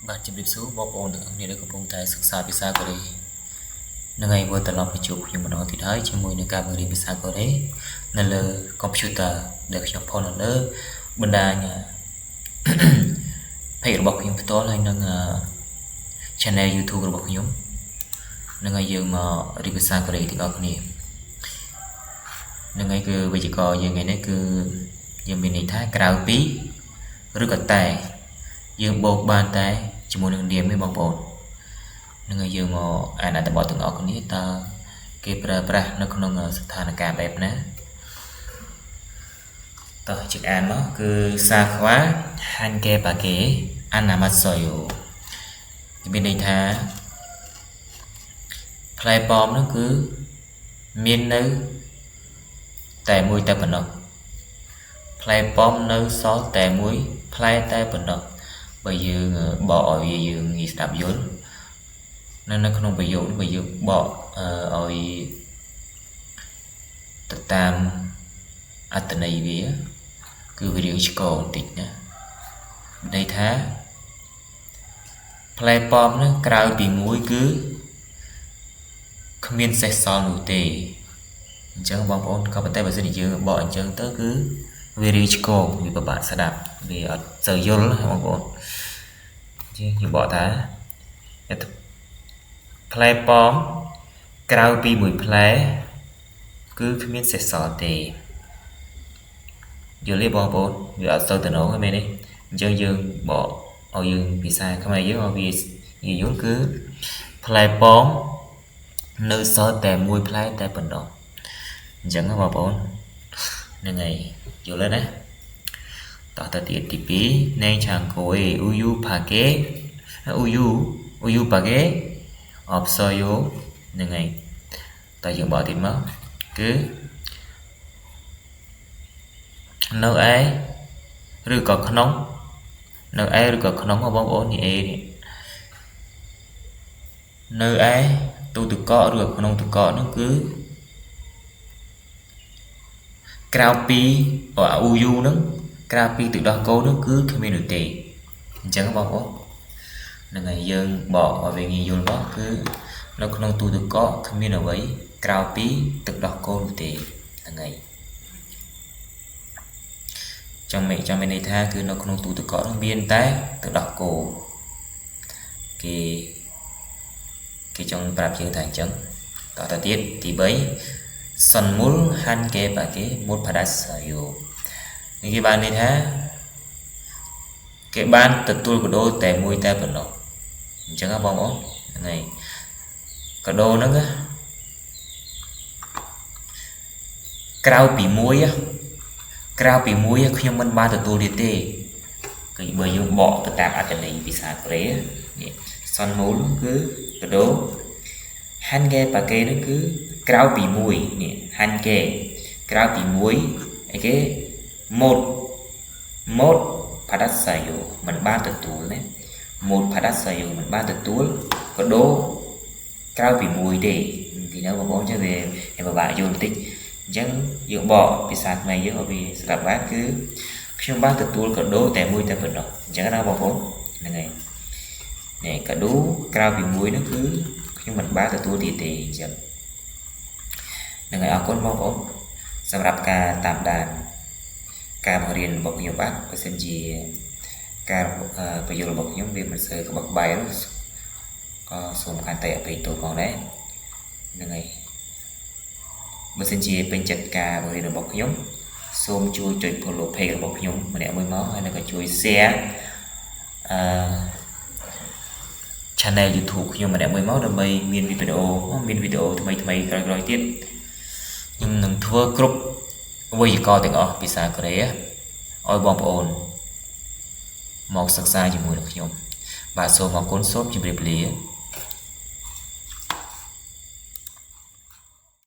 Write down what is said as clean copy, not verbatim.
បាទជំរាបសួរបងប្អូនទាំងអស់គ្នាដែលកំពុងតែសិក្សាភាសាកូរ៉េនៅថ្ងៃវិលត្រឡប់មកជួបខ្ញុំម្ដងទៀតហើយជាមួយនឹងការបង្រៀនភាសាកូរ៉េនៅលើ computer ដែលខ្ញុំផុសនៅលើបណ្ដាញ page របស់ខ្ញុំផ្ទាល់ហើយនឹង channel YouTube របស់ខ្ញុំនឹងឲ្យយើងមករៀនភាសាកូរ៉េទាំងអស់គ្នានឹងឲ្យគឺវិជ្ជាករយើងថ្ងៃនេះគឺយើងមានន័យថាក្រៅពីឬក៏តែយើងបូកបានតែជាមួយនឹងនាមទេបងប្អូននឹងឲ្យយើងមកអានអត្ថបទទាំងអស់គ្នាតើគេប្រើប្រាស់នៅក្នុងស្ថានភាពបែបណាតោះជិះអានមកគឺសាខ្វាហាន់កេបាកេអាណាម៉ាសូយ៉ូមានន័យថាផ្លែប៉ោមនោះគឺមាននៅតែមួយតែប៉ុណ្ណោះផ្លែប៉ោមនៅសល់តែមួយផ្លែតែប៉ុណ្ណោះបើយើងបកឲ្យយើងងាយស្ដាប់យល់នៅក្នុងប្រយោគនេះបើយើងបកឲ្យទៅតាមអត្ថន័យវាគឺវារៀងឆ្កងបន្តិចណាន័យថាផ្លែប៉ោមនេះក្រៅពីមួយគឺគ្មានសេះសល់នោះទេអញ្ចឹងបងប្អូនក៏ប៉ុន្តែបើសិនជាយើងបកអញ្ចឹងទៅគឺវារៀងឆ្កងវាពិបាកស្ដាប់វាអត់សូវយល់បងប្អូនយើងបកថាផ្លែប៉ោមក្រៅពីមួយផ្លែគឺគ្មានសេះសល់ទេយល់ទេបងប្អូនវាអត់សូវតំណងទេមែនទេអញ្ចឹងយើងបកឲ្យយើងភាសាខ្មែរយើងឲ្យវាងាយយល់គឺផ្លែប៉ោមនៅសល់តែមួយផ្លែតែប៉ុណ្ណោះអញ្ចឹងបងប្អូនហ្នឹងហើយយល់ទេណាតោះទៅទៀតទី2ណែឆាងគួយអ៊ូយូផាកេអ៊ូយូផាកេអបសយោហ្នឹងហើយតើយើងបកទៀតមកគឺនៅឯឬក៏ក្នុងនៅឯឬក៏ក្នុងបងប្អូននេះអេនេះនៅឯទូទឹកកកឬក្នុងទឹកកកនោះគឺក្រៅពីអ៊ូយូហ្នឹងក្រៅពីទឹកដោះគោនោះគឺគ្មាននោះទេអញ្ចឹងបងប្អូនហ្នឹងហើយយើងបកឲ្យវាងាយយល់មកគឺនៅក្នុងទូទឹកកកគ្មានអ្វីក្រៅពីទឹកដោះគោនោះទេហ្នឹងហើយចាំមានន័យថាគឺនៅក្នុងទូទឹកកកនោះមានតែទឹកដោះគោគេចង់ប្រាប់យើងថាអញ្ចឹងតទៅទៀតទី3សុនមុលហាន់កេបាកេមុតផាដាសាយោនេះគេបានន័យថាគេបានទទួលកាដូតែមួយតែប៉ុណ្ណោះអញ្ចឹងបងប្អូនហ្នឹងហើយកាដូហ្នឹងក្រៅពីមួយខ្ញុំមិនបានទទួលទៀតទេគឺបើយើងបកទៅតាមអត្ថន័យភាសាកូរ៉េនេះសុនមុលគឺកាដូហាន់កេបាកេនេះគឺក្រៅពីមួយនេះហាន់កេក្រៅពីមួយអីគេម៉ូតផាដាសាយោមិនបានទទួលណាម៉ូតផាដាសាយោមិនបានទទួលកាដូក្រៅពីមួយទេពីនៅបងប្អូនចេះវាពិបាកយល់បន្តិចអញ្ចឹងយើងបកភាសាខ្មែរយើងឲ្យវាស្ដាប់បានគឺខ្ញុំបានទទួលកាដូតែមួយតែប៉ុណ្ណោះអញ្ចឹងណាបងប្អូនហ្នឹងហើយនេះកាដូក្រៅពីមួយនោះគឺខ្ញុំមិនបានទទួលទៀតទេអញ្ចឹងហ្នឹងហើយអរគុណបងប្អូនសម្រាប់ការតាមដានការបង្រៀនរបស់ខ្ញុំបាទបើសិនជាការបញ្យល់របស់ខ្ញុំវាមិនសូវក្បោះក្បាយនោះក៏សូមខន្តីអភ័យទោសផងដែរហ្នឹងហើយបើសិនជាពេញចិត្តការបង្រៀនរបស់ខ្ញុំសូមជួយចុច follow page របស់ខ្ញុំម្នាក់មួយមកហើយនឹងក៏ជួយ share channel YouTube ខ្ញុំម្នាក់មួយមកដើម្បីមានវីដេអូថ្មីក្រោយៗទៀតខ្ញុំនឹងធ្វើគ្រប់វេយ្យាករណ៍ទាំងអស់ភាសាកូរ៉េឲ្យបងប្អូនមកសិក្សាជាមួយនឹងខ្ញុំបាទសូមអរគុណសូមជម្រាបលា